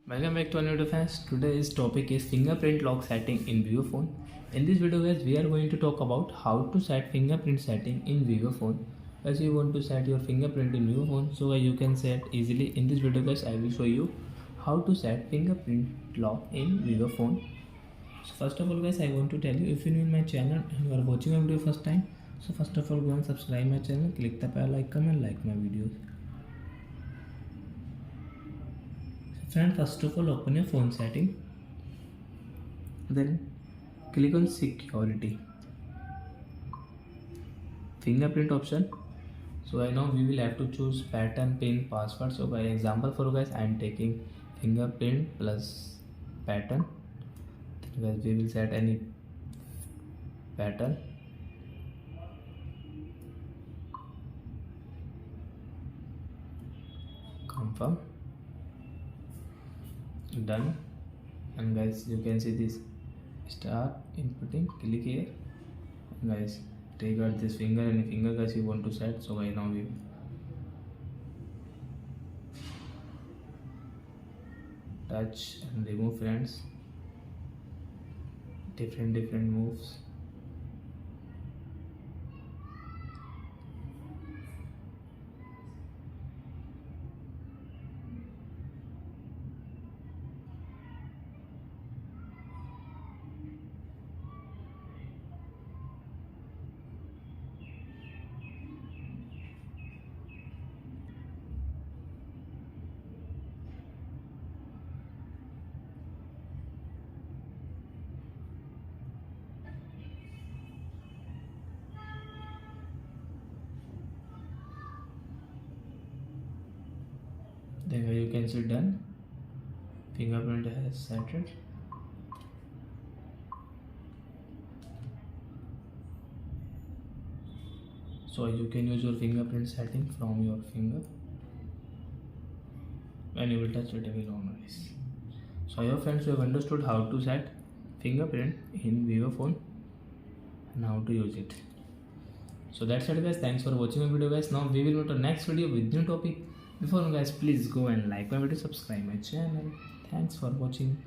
Welcome back to our new fans. Today's topic is fingerprint lock setting in Vivo phone. In this video guys, we are going to talk about how to set fingerprint setting in Vivo phone. As you want to set your fingerprint in Vivo phone, so you can set easily. In this video guys, I will show you how to set fingerprint lock in Vivo phone. So first of all guys, I want to tell you, if you new in my channel and you are watching my video first time, so first of all go and subscribe my channel, click the bell icon and like my videos. Friend, first of all open your phone setting, then click on security, fingerprint option. So I know we will have to choose pattern, pin, password. So by example for guys, I am taking fingerprint plus pattern. Then guys, we will set any pattern. Confirm. Done. And guys, you can see this start inputting, click here. And guys, take out this finger, any finger guys you want to set. So right now we touch and remove, friends, different moves. Then you can see done. Fingerprint has set it. So you can use your fingerprint setting from your finger. When you will touch it, it will go nice. So your friends, you have understood how to set fingerprint in Vivo phone and how to use it. So that's it guys. Thanks for watching my video guys. Now we will meet on next video with new topic. Before guys, please go and like my video, subscribe my channel. Thanks for watching.